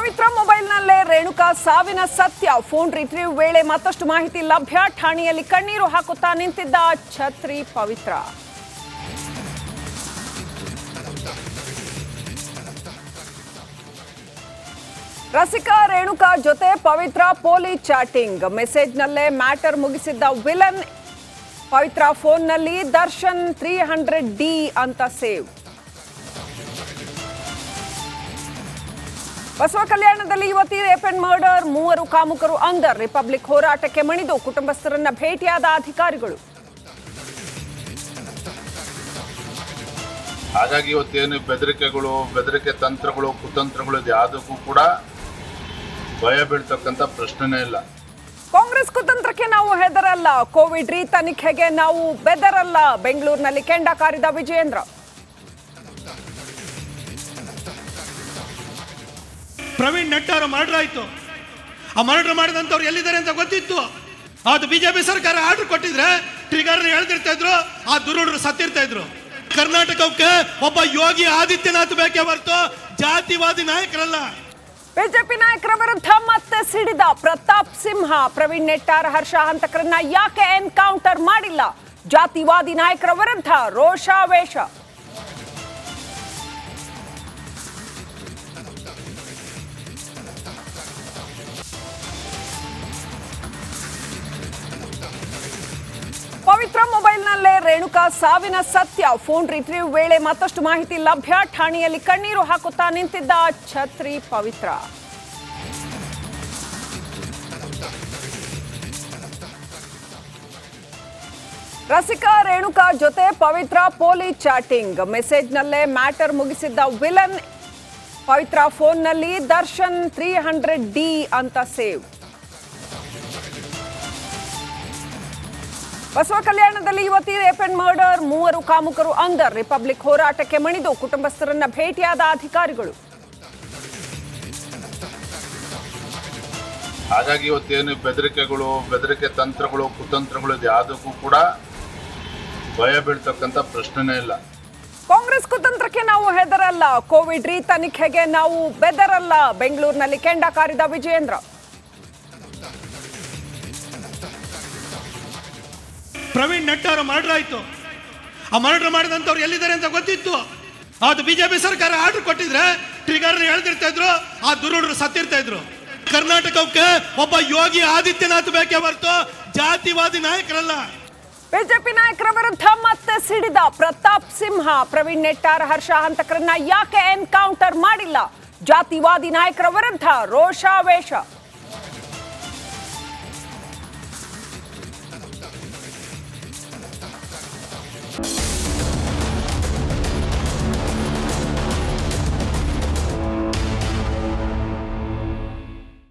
ಪವಿತ್ರ ಮೊಬೈಲ್ನಲ್ಲೇ ರೇಣುಕಾ ಸಾವಿನ ಸತ್ಯ. ಫೋನ್ ರಿಟ್ರೀವ್ ವೇಳೆ ಮತ್ತಷ್ಟು ಮಾಹಿತಿ ಲಭ್ಯ. ಠಾಣೆಯಲ್ಲಿ ಕಣ್ಣೀರು ಹಾಕುತ್ತಾ ನಿಂತಿದ್ದ ಛತ್ರಿ ಪವಿತ್ರ. ರಸಿಕಾ ರೇಣುಕಾ ಜೊತೆ ಪವಿತ್ರ ಪೊಲೀಸ್ ಚಾಟಿಂಗ್. ಮೆಸೇಜ್ನಲ್ಲೇ ಮ್ಯಾಟರ್ ಮುಗಿಸಿದ್ದ ವಿಲನ್. ಪವಿತ್ರ ಫೋನ್ನಲ್ಲಿ ದರ್ಶನ್ 300D ಅಂತ ಸೇವ್. ಬಸವ ಕಲ್ಯಾಣದಲ್ಲಿ ಯುವತಿ ರೇಪ್ ಅಂಡ್ ಮರ್ಡರ್. 3 ಕಾಮುಕರು ಅಂದರ್. ರಿಪಬ್ಲಿಕ್ ಹೋರಾಟಕ್ಕೆ ಮಣಿದು ಕುಟುಂಬಸ್ಥರನ್ನ ಭೇಟಿಯಾದ ಅಧಿಕಾರಿಗಳು. ಹಾಗಾಗಿ ಇವತ್ತೇನು ಬೆದರಿಕೆ ತಂತ್ರಗಳು, ಕುತಂತ್ರಗಳು ಯಾವುದಕ್ಕೂ ಕೂಡ ಭಯ ಬೀಳ್ತಕ್ಕಂಥ ಪ್ರಶ್ನೆನೇ ಇಲ್ಲ. ಕಾಂಗ್ರೆಸ್ ಕುತಂತ್ರಕ್ಕೆ ನಾವು ಹೆದರಲ್ಲ. ಕೋವಿಡ್ ತನಿಖೆಗೆ ನಾವು ಬೆದರಲ್ಲ. ಬೆಂಗಳೂರಿನಲ್ಲಿ ಕೆಂಡ ಕಾರಿದ ವಿಜಯೇಂದ್ರ. ಪ್ರವೀಣ್ ನಟ್ಟಾರ ಮರ್ಡರ್ ಆಯ್ತು. ಆ ಮರ್ಡರ್ ಮಾಡಿದಂಥವ್ರು ಎಲ್ಲಿದ್ದಾರೆ ಅಂತ ಗೊತ್ತಿತ್ತು. ಅದು ಬಿಜೆಪಿ ಸರ್ಕಾರ ಆರ್ಡರ್ ಕೊಟ್ಟಿದ್ರೆ ಟ್ರಿಗರ್ ಎಳ್ದಿರ್ತಾ ಇದ್ರು, ಆ ದುರುಳರು ಸತ್ತಿರ್ತಾ ಇದ್ರು. ಕರ್ನಾಟಕಕ್ಕೆ ಒಬ್ಬ ಯೋಗಿ ಆದಿತ್ಯನಾಥ್ ಬೇಕೇ ಹೊರತು ಜಾತಿವಾದಿ ನಾಯಕರಲ್ಲ. ಬಿಜೆಪಿ ನಾಯಕರ ವಿರುದ್ಧ ಮತ್ತೆ ಸಿಡಿದ ಪ್ರತಾಪ್ ಸಿಂಹ. ಪ್ರವೀಣ್ ನೆಟ್ಟಾರ್, ಹರ್ಷ ಹಂತಕರನ್ನ ಯಾಕೆ ಎನ್ಕೌಂಟರ್ ಮಾಡಿಲ್ಲ? ಜಾತಿವಾದಿ ನಾಯಕರ ವಿರುದ್ಧ ರೋಷಾವೇಶ. ಪವಿತ್ರ ಮೊಬೈಲ್ನಲ್ಲೇ ರೇಣುಕಾ ಸಾವಿನ ಸತ್ಯ. ಫೋನ್ ರಿಟ್ರೀವ್ ವೇಳೆ ಮತ್ತಷ್ಟು ಮಾಹಿತಿ ಲಭ್ಯ. ಠಾಣೆಯಲ್ಲಿ ಕಣ್ಣೀರು ಹಾಕುತ್ತಾ ನಿಂತಿದ್ದ ಛತ್ರಿ ಪವಿತ್ರ. ರಸಿಕಾ ರೇಣುಕಾ ಜೊತೆ ಪವಿತ್ರ ಪೊಲೀಸ್ ಚಾಟಿಂಗ್. ಮೆಸೇಜ್ನಲ್ಲೇ ಮ್ಯಾಟರ್ ಮುಗಿಸಿದ್ದ ವಿಲನ್. ಪವಿತ್ರ ಫೋನ್ನಲ್ಲಿ ದರ್ಶನ್ 300D ಅಂತ ಸೇವ್. ಬಸವ ಕಲ್ಯಾಣದಲ್ಲಿ ಯುವತಿ ರೇಪ್ ಅಂಡ್ ಮರ್ಡರ್. 3 ಕಾಮುಕರು ಅಂದರ್. ರಿಪಬ್ಲಿಕ್ ಹೋರಾಟಕ್ಕೆ ಮಣಿದು ಕುಟುಂಬಸ್ಥರನ್ನ ಭೇಟಿಯಾದ ಅಧಿಕಾರಿಗಳು. ಹಾಗಾಗಿ ಇವತ್ತೇನು ಬೆದರಿಕೆ ತಂತ್ರಗಳು, ಕುತಂತ್ರಗಳು ಯಾವುದಕ್ಕೂ ಕೂಡ ಭಯ ಬೀಳ್ತಕ್ಕಂಥ ಪ್ರಶ್ನೆನೇ ಇಲ್ಲ. ಕಾಂಗ್ರೆಸ್ ಕುತಂತ್ರಕ್ಕೆ ನಾವು ಹೆದರಲ್ಲ. ಕೋವಿಡ್ ತನಿಖೆಗೆ ನಾವು ಬೆದರಲ್ಲ. ಬೆಂಗಳೂರಿನಲ್ಲಿ ಕೆಂಡ ಕಾರಿದ ವಿಜಯೇಂದ್ರ. ಪ್ರವೀಣ್ ನಟ್ಟಾರ ಮರ್ಡರ್ ಆಯ್ತು. ಆ ಮರ್ಡರ್ ಮಾಡಿದಂಥವ್ರು ಎಲ್ಲಿದ್ದಾರೆ ಅಂತ ಗೊತ್ತಿತ್ತು. ಅದು ಬಿಜೆಪಿ ಸರ್ಕಾರ ಆರ್ಡರ್ ಕೊಟ್ಟಿದ್ರೆ ಟ್ರಿಗರ್ ಎಳ್ದಿರ್ತಾ ಇದ್ರು, ಆ ದುರುಳರು ಸತ್ತಿರ್ತಾ ಇದ್ರು. ಕರ್ನಾಟಕಕ್ಕೆ ಒಬ್ಬ ಯೋಗಿ ಆದಿತ್ಯನಾಥ್ ಬೇಕೇ ಹೊರತು ಜಾತಿವಾದಿ ನಾಯಕರಲ್ಲ. ಬಿಜೆಪಿ ನಾಯಕರ ವಿರುದ್ಧ ಮತ್ತೆ ಸಿಡಿದ ಪ್ರತಾಪ್ ಸಿಂಹ. ಪ್ರವೀಣ್ ನೆಟ್ಟಾರ್, ಹರ್ಷ ಹಂತಕರನ್ನ ಯಾಕೆ ಎನ್ಕೌಂಟರ್ ಮಾಡಿಲ್ಲ? ಜಾತಿವಾದಿ ನಾಯಕರ ವಿರುದ್ಧ ರೋಷಾವೇಶ.